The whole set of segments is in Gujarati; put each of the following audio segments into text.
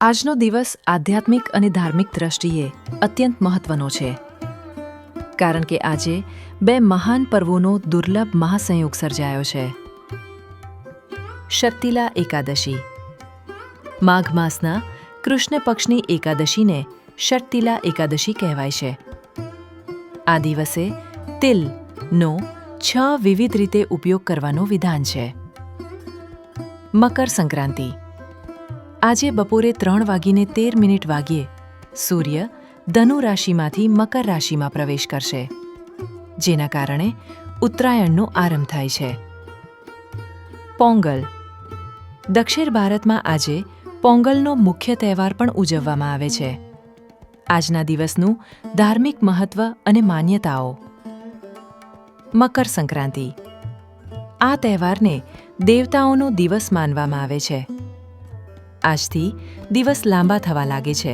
આજનો દિવસ આધ્યાત્મિક અને ધાર્મિક દ્રષ્ટિએ અત્યંત મહત્વનો છે, કારણ કે આજે બે મહાન પર્વોનો દુર્લભ મહાસંયોગ સર્જાયો છે. શક્તિલા એકાદશી. માઘ માસના કૃષ્ણ પક્ષની એકાદશીને શક્તિલા એકાદશી કહેવાય છે. આ દિવસે તિલનો 6 વિવિધ રીતે ઉપયોગ કરવાનો વિધાન છે. મકર સંક્રાંતિ. આજે બપોરે 3:13 વાગ્યે સૂર્ય ધનુ રાશિમાંથી મકર રાશિમાં પ્રવેશ કરશે, જેના કારણે ઉત્તરાયણનો આરંભ થાય છે. પોંગલ. દક્ષિણ ભારતમાં આજે પોંગલનો મુખ્ય તહેવાર પણ ઉજવવામાં આવે છે. આજના દિવસનું ધાર્મિક મહત્વ અને માન્યતાઓ. મકર સંક્રાંતિ. આ તહેવારને દેવતાઓનો દિવસ માનવામાં આવે છે. આજથી દિવસ લાંબા થવા લાગે છે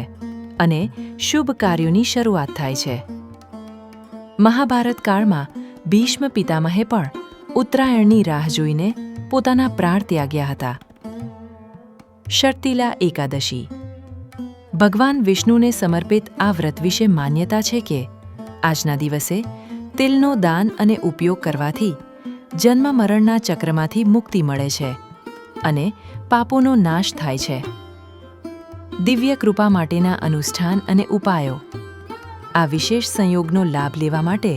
અને શુભ કાર્યોની શરૂઆત થાય છે. મહાભારત કાળમાં ભીષ્મ પિતામહે પણ ઉત્તરાયણની રાહ જોઈને પોતાના પ્રાણ ત્યાગ્યા હતા. શક્તિલા એકાદશી. ભગવાન વિષ્ણુને સમર્પિત આ વ્રત વિશે માન્યતા છે કે આજના દિવસે તિલનો દાન અને ઉપયોગ કરવાથી જન્મ મરણના ચક્રમાંથી મુક્તિ મળે છે અને પાપોનો નાશ થાય છે. દિવ્ય કૃપા માટેના અનુષ્ઠાન અને ઉપાયો. આ વિશેષ સંયોગનો લાભ લેવા માટે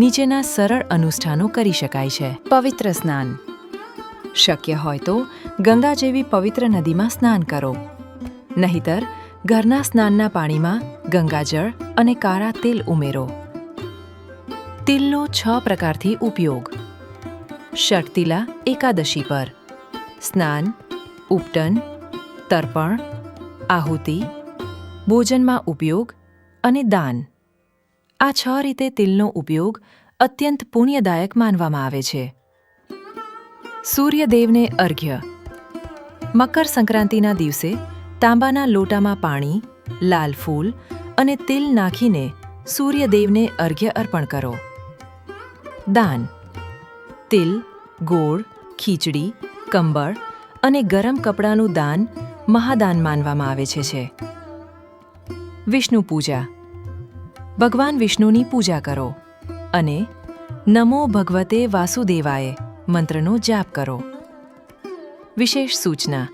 નીચેના સરળ અનુષ્ઠાનો કરી શકાય છે. પવિત્ર સ્નાન. શક્ય હોય તો ગંગા જેવી પવિત્ર નદીમાં સ્નાન કરો. નહીતર ઘરના સ્નાનના પાણીમાં ગંગાજળ અને કાળા તેલ ઉમેરો. તિલનો 6 પ્રકારથી ઉપયોગ. શક્તિલા એકાદશી પર સ્નાન, ઉપટન, તર્પણ, આહુતિ, ભોજનમાં ઉપયોગ અને દાન. આ 6 રીતે તિલનો ઉપયોગ અત્યંત પુણ્યદાયક માનવામાં આવે છે. સૂર્યદેવને અર્ઘ્ય. મકર સંક્રાંતિના દિવસે તાંબાના લોટામાં પાણી, લાલ ફૂલ અને તિલ નાખીને સૂર્યદેવને અર્ઘ્ય અર્પણ કરો. દાન. તિલ, ગોળ, ખીચડી, કંબળ અને ગરમ કપડાનું દાન મહાદાન માનવામાં આવે છે. વિષ્ણુ પૂજા. ભગવાન વિષ્ણુની પૂજા કરો અને નમો ભગવતે વાસુદેવાય મંત્રનો જાપ કરો. વિશેષ સૂચના.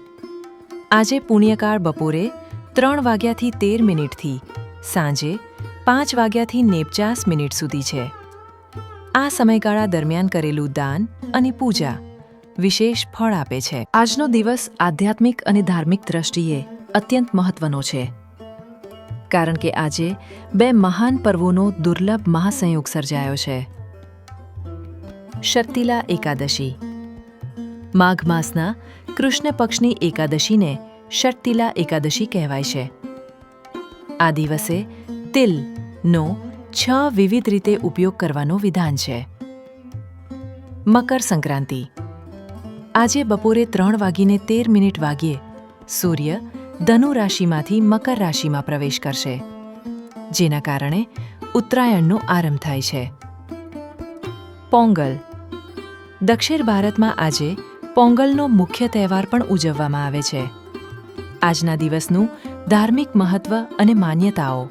આજે પુણ્યકાળ બપોરે 3:13 થી સાંજે 5:49 સુધી છે. આ સમયગાળા દરમિયાન કરેલું દાન અને પૂજા વિશેષ ફળ આપે છે. આજનો દિવસ આધ્યાત્મિક અને ધાર્મિક દ્રષ્ટિએ અત્યંત મહત્વનો છે, કારણ કે આજે બે મહાન પર્વોનો દુર્લભ મહાસંયોગ સર્જાયો છે. શક્તિલા એકાદશી. માઘ માસના કૃષ્ણ પક્ષની એકાદશીને શક્તિલા એકાદશી કહેવાય છે. આ દિવસે તિલનો 6 વિવિધ રીતે ઉપયોગ કરવાનો વિધાન છે. મકર સંક્રાંતિ. આજે બપોરે 3:13 વાગ્યે સૂર્ય ધનુ રાશિમાંથી મકર રાશિમાં પ્રવેશ કરશે, જેના કારણે ઉત્તરાયણનો આરંભ થાય છે. પોંગલ. દક્ષિણ ભારતમાં આજે પોંગલનો મુખ્ય તહેવાર પણ ઉજવવામાં આવે છે. આજના દિવસનું ધાર્મિક મહત્વ અને માન્યતાઓ.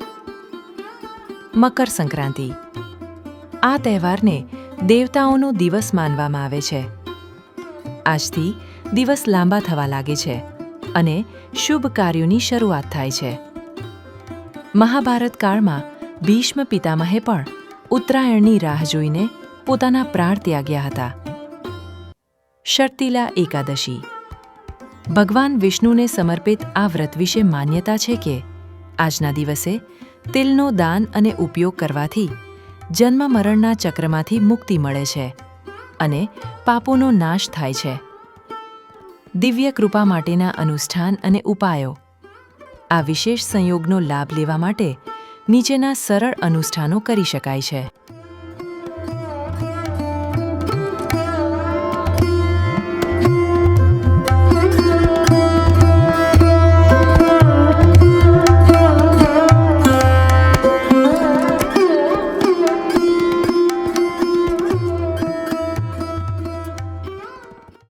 મકર સંક્રાંતિ. આ તહેવારને દેવતાઓનો દિવસ માનવામાં આવે છે. આજથી દિવસ લાંબા થવા લાગે છે અને શુભ કાર્યોની શરૂઆત થાય છે. મહાભારત કાળમાં ભીષ્મ પિતામહે પણ ઉત્તરાયણની રાહ જોઈને પોતાના પ્રાણ ત્યાગ્યા હતા. શક્તિલા એકાદશી. ભગવાન વિષ્ણુને સમર્પિત આ વ્રત વિશે માન્યતા છે કે આજના દિવસે તિલનો દાન અને ઉપયોગ કરવાથી જન્મ મરણના ચક્રમાંથી મુક્તિ મળે છે અને પાપોનો નાશ થાય છે. દિવ્ય કૃપા માટેના અનુષ્ઠાન અને ઉપાયો. આ વિશેષ સંયોગનો લાભ લેવા માટે નીચેના સરળ અનુષ્ઠાનો કરી શકાય છે.